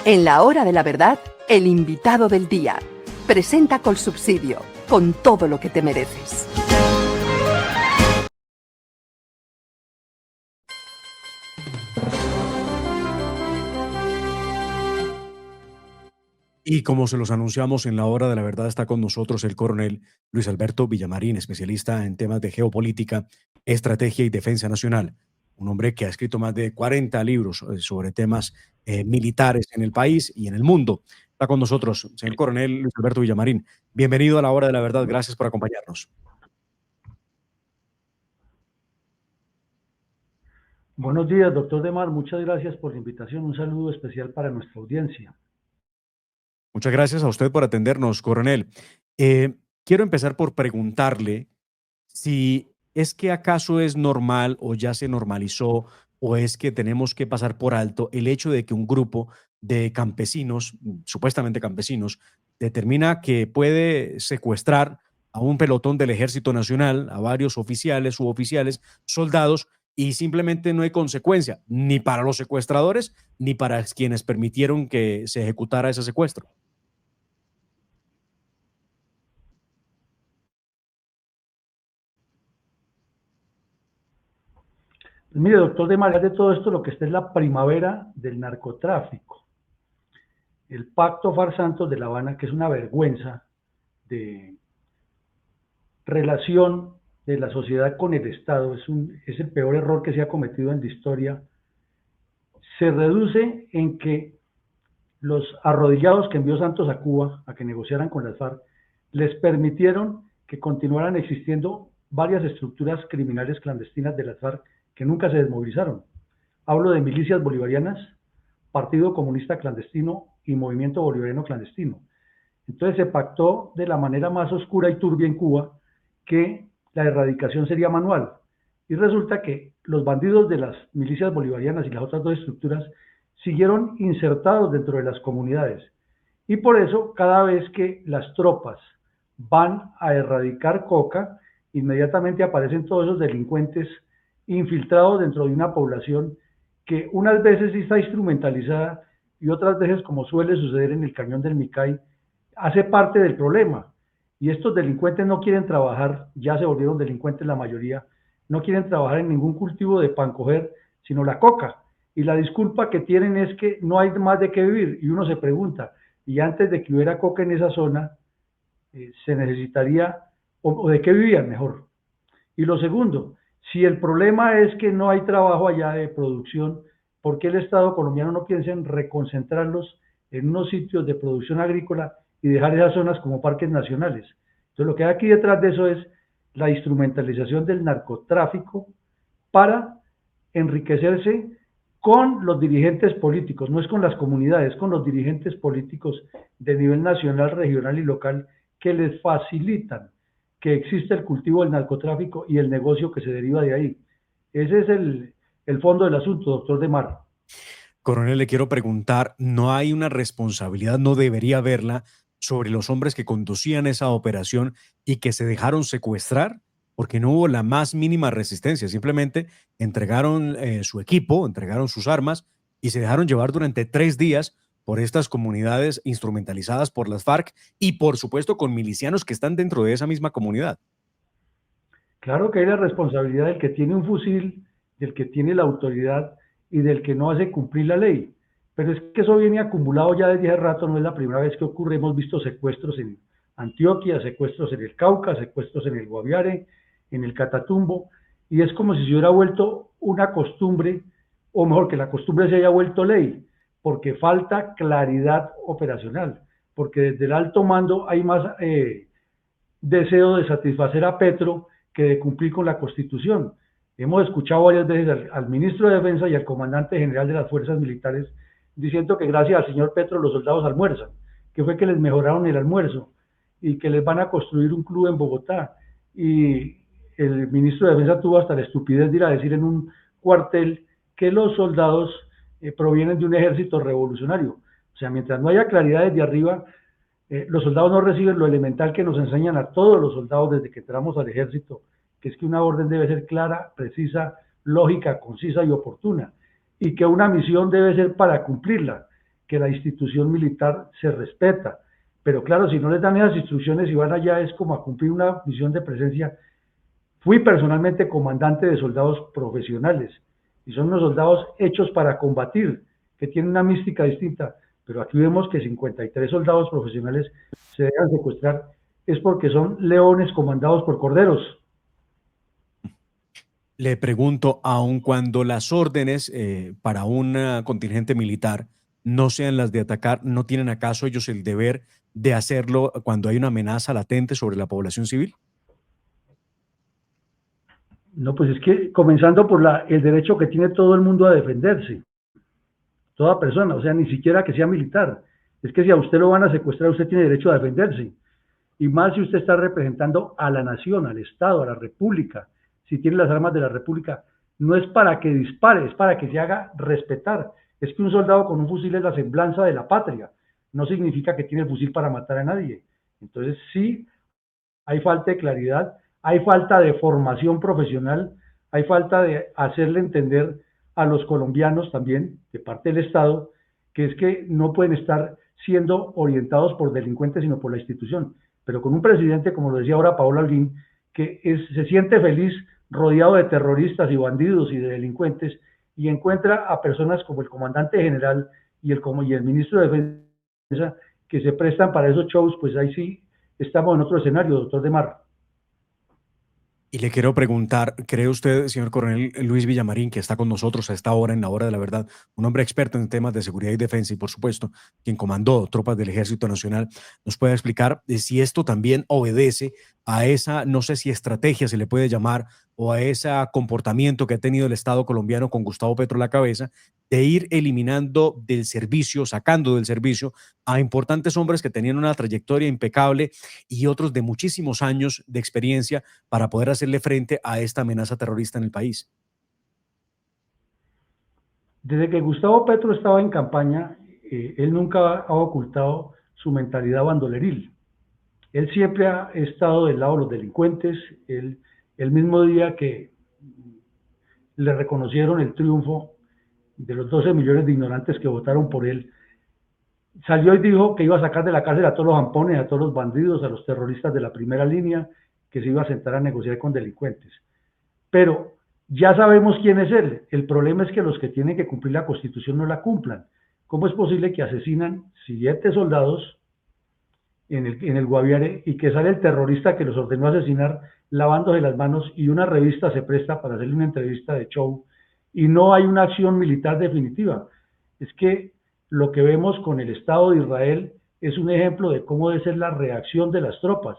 En la hora de la verdad, el invitado del día. Presenta Colsubsidio, con todo lo que te mereces. Y como se los anunciamos, en la hora de la verdad está con nosotros el coronel Luis Alberto Villamarín, especialista en temas de geopolítica, estrategia y defensa nacional. Un hombre que ha escrito más de 40 libros sobre temas militares en el país y en el mundo. Está con nosotros, señor coronel Luis Alberto Villamarín. Bienvenido a la hora de la verdad. Gracias por acompañarnos. Buenos días, doctor Demar. Muchas gracias por la invitación. Un saludo especial para nuestra audiencia. Muchas gracias a usted por atendernos, coronel. Quiero empezar por preguntarle si es que acaso es normal o ya se normalizó o es que tenemos que pasar por alto el hecho de que un grupo de campesinos, supuestamente campesinos, determina que puede secuestrar a un pelotón del Ejército Nacional, a varios oficiales, suboficiales, soldados, y simplemente no hay consecuencia, ni para los secuestradores, ni para quienes permitieron que se ejecutara ese secuestro. Pues mire, doctor Demar, de todo esto lo que está es la primavera del narcotráfico. El Pacto Farsantos de La Habana, que es una vergüenza de relación de la sociedad con el Estado, es el peor error que se ha cometido en la historia. Se reduce en que los arrodillados que envió Santos a Cuba a que negociaran con las FARC les permitieron que continuaran existiendo varias estructuras criminales clandestinas de las FARC que nunca se desmovilizaron. Hablo de milicias bolivarianas, Partido Comunista Clandestino y Movimiento Bolivariano Clandestino. Entonces se pactó de la manera más oscura y turbia en Cuba que la erradicación sería manual. Y resulta que los bandidos de las milicias bolivarianas y las otras dos estructuras siguieron insertados dentro de las comunidades. Y por eso, cada vez que las tropas van a erradicar coca, inmediatamente aparecen todos esos delincuentes infiltrados dentro de una población que unas veces sí está instrumentalizada y otras veces, como suele suceder en el Cañón del Micay, hace parte del problema. Y estos delincuentes no quieren trabajar, ya se volvieron delincuentes la mayoría, no quieren trabajar en ningún cultivo de pan coger, sino la coca. Y la disculpa que tienen es que no hay más de qué vivir. Y uno se pregunta, y antes de que hubiera coca en esa zona, se necesitaría, o de qué vivían mejor. Y lo segundo, si el problema es que no hay trabajo allá de producción, ¿por qué el Estado colombiano no piensa en reconcentrarlos en unos sitios de producción agrícola y dejar esas zonas como parques nacionales? Entonces lo que hay aquí detrás de eso es la instrumentalización del narcotráfico para enriquecerse con los dirigentes políticos, no es con las comunidades, con los dirigentes políticos de nivel nacional, regional y local que les facilitan que existe el cultivo del narcotráfico y el negocio que se deriva de ahí. Ese es el fondo del asunto, doctor Demar. Coronel, le quiero preguntar, ¿no hay una responsabilidad, no debería haberla, sobre los hombres que conducían esa operación y que se dejaron secuestrar? Porque no hubo la más mínima resistencia, simplemente entregaron su equipo, entregaron sus armas y se dejaron llevar durante 3 días por estas comunidades instrumentalizadas por las FARC y por supuesto con milicianos que están dentro de esa misma comunidad. Claro que hay la responsabilidad del que tiene un fusil, del que tiene la autoridad y del que no hace cumplir la ley. Pero es que eso viene acumulado ya desde hace rato, no es la primera vez que ocurre. Hemos visto secuestros en Antioquia, secuestros en el Cauca, secuestros en el Guaviare, en el Catatumbo, y es como si se hubiera vuelto una costumbre, o mejor, que la costumbre se haya vuelto ley, porque falta claridad operacional, porque desde el alto mando hay más deseo de satisfacer a Petro que de cumplir con la Constitución. Hemos escuchado varias veces al ministro de Defensa y al comandante general de las fuerzas militares diciendo que gracias al señor Petro los soldados almuerzan, que fue que les mejoraron el almuerzo y que les van a construir un club en Bogotá. Y el ministro de Defensa tuvo hasta la estupidez de ir a decir en un cuartel que los soldados provienen de un ejército revolucionario. O sea, mientras no haya claridad desde arriba, los soldados no reciben lo elemental que nos enseñan a todos los soldados desde que entramos al ejército, que es que una orden debe ser clara, precisa, lógica, concisa y oportuna, y que una misión debe ser para cumplirla. que la institución militar se respeta. Pero claro, si no les dan esas instrucciones y van allá es como a cumplir una misión de presencia. Fui personalmente comandante de soldados profesionales y son unos soldados hechos para combatir, que tienen una mística distinta, pero aquí vemos que 53 soldados profesionales se dejan secuestrar, es porque son leones comandados por corderos. Le pregunto, aun cuando las órdenes para un contingente militar no sean las de atacar, ¿no tienen acaso ellos el deber de hacerlo cuando hay una amenaza latente sobre la población civil? No, pues es que comenzando por el derecho que tiene todo el mundo a defenderse, toda persona, o sea, ni siquiera que sea militar. Es que si a usted lo van a secuestrar, usted tiene derecho a defenderse. Y más si usted está representando a la nación, al Estado, a la República. Si tiene las armas de la República, no es para que dispare, es para que se haga respetar. Es que un soldado con un fusil es la semblanza de la patria. No significa que tiene el fusil para matar a nadie. Entonces sí, hay falta de claridad, hay falta de formación profesional, hay falta de hacerle entender a los colombianos también, de parte del Estado, que es que no pueden estar siendo orientados por delincuentes, sino por la institución. Pero con un presidente, como lo decía ahora Paola Holguín, que se siente feliz rodeado de terroristas y bandidos y de delincuentes, y encuentra a personas como el comandante general y el ministro de Defensa, que se prestan para esos shows, pues ahí sí estamos en otro escenario, doctor Demar. Y le quiero preguntar, ¿cree usted, señor coronel Luis Villamarín, que está con nosotros a esta hora, en la hora de la verdad, un hombre experto en temas de seguridad y defensa y, por supuesto, quien comandó tropas del Ejército Nacional, nos puede explicar si esto también obedece a esa, no sé si estrategia se le puede llamar, o a ese comportamiento que ha tenido el Estado colombiano con Gustavo Petro a la cabeza, de ir eliminando del servicio, sacando del servicio a importantes hombres que tenían una trayectoria impecable y otros de muchísimos años de experiencia para poder hacerle frente a esta amenaza terrorista en el país? Desde que Gustavo Petro estaba en campaña, él nunca ha ocultado su mentalidad bandoleril. Él siempre ha estado del lado de los delincuentes. El mismo día que le reconocieron el triunfo de los 12 millones de ignorantes que votaron por él, salió y dijo que iba a sacar de la cárcel a todos los ampones, a todos los bandidos, a los terroristas de la primera línea, que se iba a sentar a negociar con delincuentes. Pero ya sabemos quién es él. El problema es que los que tienen que cumplir la Constitución no la cumplan. ¿Cómo es posible que asesinan 7 soldados en el Guaviare y que sale el terrorista que los ordenó asesinar lavándose las manos y una revista se presta para hacerle una entrevista de show y no hay una acción militar definitiva? Es que lo que vemos con el Estado de Israel es un ejemplo de cómo debe ser la reacción de las tropas.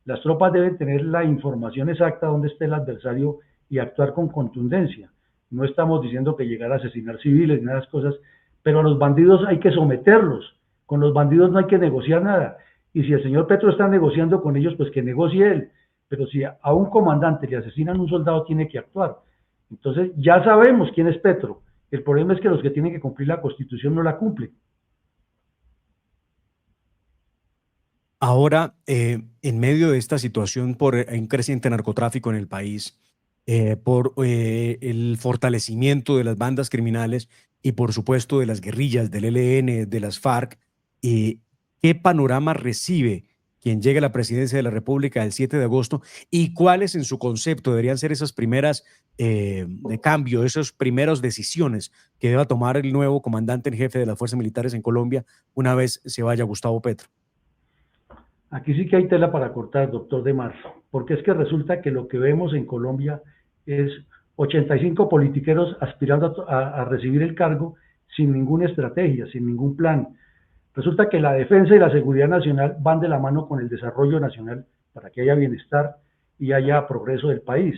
Las tropas deben tener la información exacta de dónde está el adversario y actuar con contundencia. No estamos diciendo que llegar a asesinar civiles ni nada de esas cosas, pero a los bandidos hay que someterlos. Con los bandidos no hay que negociar nada. Y si el señor Petro está negociando con ellos, pues que negocie él. Pero si a un comandante le asesinan a un soldado, tiene que actuar. Entonces ya sabemos quién es Petro. El problema es que los que tienen que cumplir la Constitución no la cumplen. Ahora, en medio de esta situación por un creciente narcotráfico en el país, por el fortalecimiento de las bandas criminales y por supuesto de las guerrillas del ELN, de las FARC, ¿qué panorama recibe quien llegue a la presidencia de la República el 7 de agosto y cuáles en su concepto deberían ser esas primeras de cambio, esas primeras decisiones que deba tomar el nuevo comandante en jefe de las fuerzas militares en Colombia una vez se vaya Gustavo Petro? Aquí sí que hay tela para cortar, doctor Demar, porque es que resulta que lo que vemos en Colombia es 85 politiqueros aspirando a recibir el cargo sin ninguna estrategia, sin ningún plan. Resulta que la defensa y la seguridad nacional van de la mano con el desarrollo nacional para que haya bienestar y haya progreso del país.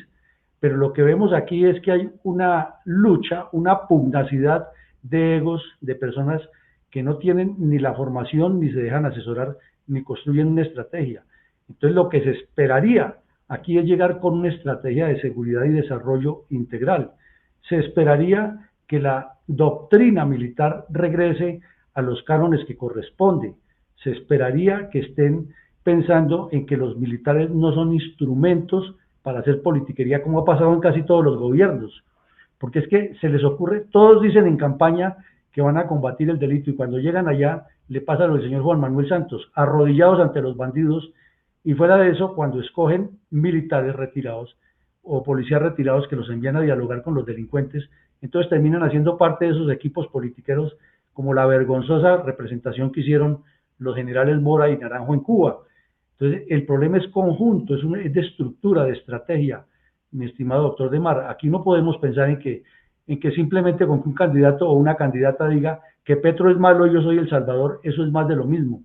Pero lo que vemos aquí es que hay una lucha, una pugnacidad de egos, de personas que no tienen ni la formación, ni se dejan asesorar, ni construyen una estrategia. Entonces lo que se esperaría aquí es llegar con una estrategia de seguridad y desarrollo integral. Se esperaría que la doctrina militar regrese a los cánones que corresponde. Se esperaría que estén pensando en que los militares no son instrumentos para hacer politiquería como ha pasado en casi todos los gobiernos. Porque es que se les ocurre, todos dicen en campaña que van a combatir el delito, y cuando llegan allá le pasa lo del señor Juan Manuel Santos, arrodillados ante los bandidos, y fuera de eso, cuando escogen militares retirados o policías retirados que los envían a dialogar con los delincuentes, entonces terminan haciendo parte de esos equipos politiqueros, como la vergonzosa representación que hicieron los generales Mora y Naranjo en Cuba. Entonces, el problema es conjunto, es de estructura, de estrategia, mi estimado doctor Demar. Aquí no podemos pensar en que simplemente con que un candidato o una candidata diga que Petro es malo y yo soy el salvador, eso es más de lo mismo.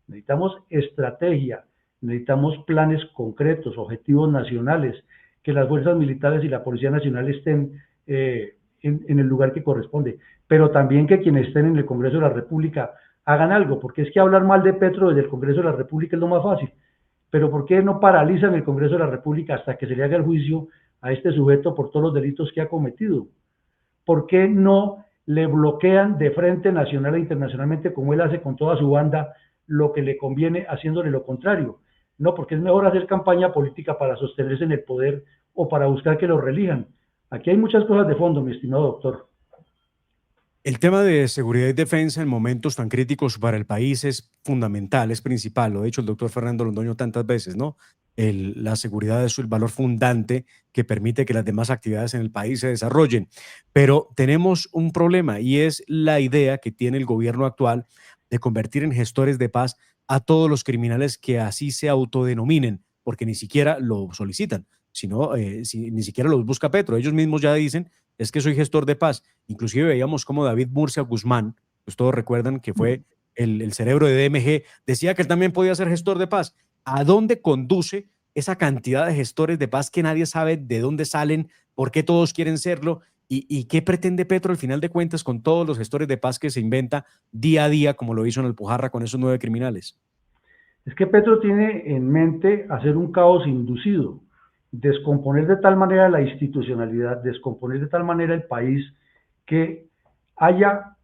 Necesitamos estrategia, necesitamos planes concretos, objetivos nacionales, que las fuerzas militares y la Policía Nacional estén en el lugar que corresponde, pero también que quienes estén en el Congreso de la República hagan algo, porque es que hablar mal de Petro desde el Congreso de la República es lo más fácil, pero ¿por qué no paralizan el Congreso de la República hasta que se le haga el juicio a este sujeto por todos los delitos que ha cometido? ¿Por qué no le bloquean de frente nacional e internacionalmente, como él hace con toda su banda, lo que le conviene, haciéndole lo contrario? No, porque es mejor hacer campaña política para sostenerse en el poder o para buscar que lo reelijan. Aquí hay muchas cosas de fondo, mi estimado doctor. El tema de seguridad y defensa en momentos tan críticos para el país es fundamental, es principal. Lo ha dicho el doctor Fernando Londoño tantas veces, ¿no? La seguridad es el valor fundante que permite que las demás actividades en el país se desarrollen. Pero tenemos un problema y es la idea que tiene el gobierno actual de convertir en gestores de paz a todos los criminales que así se autodenominen, porque ni siquiera lo solicitan, sino ni siquiera los busca Petro. Ellos mismos ya dicen, es que soy gestor de paz. Inclusive veíamos cómo David Murcia Guzmán, pues todos recuerdan que fue el cerebro de DMG, decía que él también podía ser gestor de paz. ¿A dónde conduce esa cantidad de gestores de paz que nadie sabe de dónde salen, por qué todos quieren serlo y qué pretende Petro al final de cuentas con todos los gestores de paz que se inventa día a día, como lo hizo en Alpujarra con esos 9 criminales? Es que Petro tiene en mente hacer un caos inducido, descomponer de tal manera la institucionalidad, descomponer de tal manera el país, que haya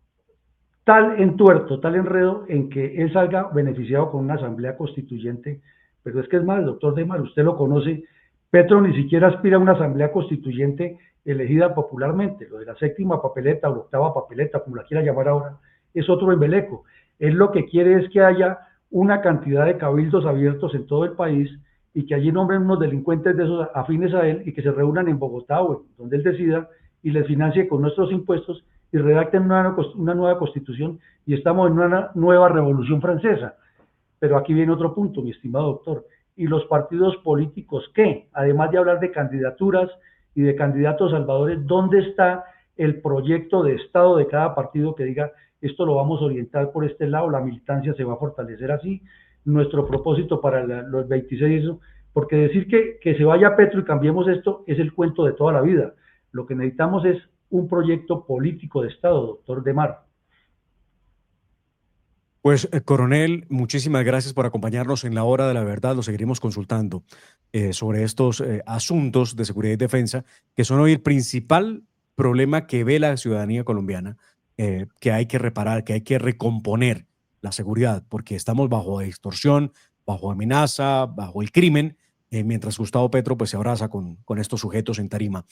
tal entuerto, tal enredo en que él salga beneficiado con una asamblea constituyente. Pero es que es más, doctor Demar, usted lo conoce, Petro ni siquiera aspira a una asamblea constituyente elegida popularmente. Lo de la séptima papeleta o la octava papeleta, como la quiera llamar ahora, es otro embeleco. Él lo que quiere es que haya una cantidad de cabildos abiertos en todo el país y que allí nombren unos delincuentes de esos afines a él y que se reúnan en Bogotá o donde él decida y les financie con nuestros impuestos y redacten una nueva constitución, y estamos en una nueva revolución francesa. Pero aquí viene otro punto, mi estimado doctor. ¿Y los partidos políticos qué? Además de hablar de candidaturas y de candidatos salvadores, ¿dónde está el proyecto de Estado de cada partido que diga esto lo vamos a orientar por este lado, la militancia se va a fortalecer así, nuestro propósito para los 26, porque decir que se vaya Petro y cambiemos esto es el cuento de toda la vida. Lo que necesitamos es un proyecto político de Estado, doctor Demar. Pues, coronel, muchísimas gracias por acompañarnos en la hora de la verdad. Lo seguiremos consultando sobre estos asuntos de seguridad y defensa, que son hoy el principal problema que ve la ciudadanía colombiana, que hay que reparar, que hay que recomponer la seguridad, porque estamos bajo extorsión, bajo amenaza, bajo el crimen, mientras Gustavo Petro pues, se abraza con estos sujetos en tarima.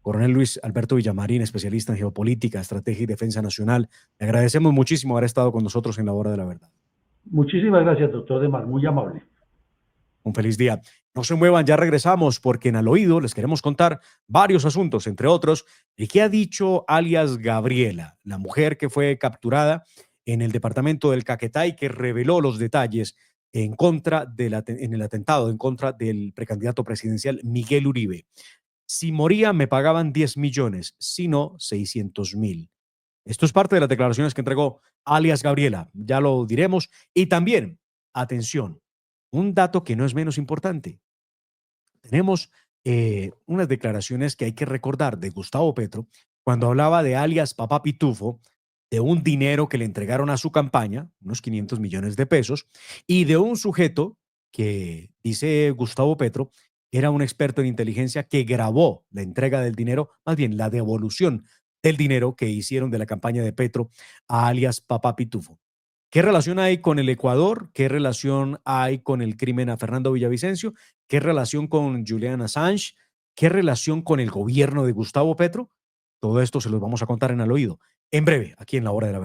Coronel Luis Alberto Villamarín, especialista en geopolítica, estrategia y defensa nacional. Le agradecemos muchísimo haber estado con nosotros en la hora de la verdad. Muchísimas gracias, doctor Demar, muy amable. Un feliz día. No se muevan, ya regresamos, porque en Al Oído les queremos contar varios asuntos, entre otros, el que ha dicho alias Gabriela, la mujer que fue capturada en el departamento del Caquetá y que reveló los detalles en el atentado en contra del precandidato presidencial Miguel Uribe. Si moría, me pagaban 10 millones, si no, 600.000. Esto es parte de las declaraciones que entregó alias Gabriela, ya lo diremos. Y también, atención, un dato que no es menos importante. Tenemos unas declaraciones que hay que recordar de Gustavo Petro cuando hablaba de alias Papá Pitufo, de un dinero que le entregaron a su campaña, unos 500 millones de pesos, y de un sujeto que, dice Gustavo Petro, era un experto en inteligencia que grabó la entrega del dinero, más bien la devolución del dinero que hicieron de la campaña de Petro a alias Papá Pitufo. ¿Qué relación hay con el Ecuador? ¿Qué relación hay con el crimen a Fernando Villavicencio? ¿Qué relación con Julian Assange? ¿Qué relación con el gobierno de Gustavo Petro? Todo esto se los vamos a contar en Al Oído. en breve, aquí en La Hora de la Verdad.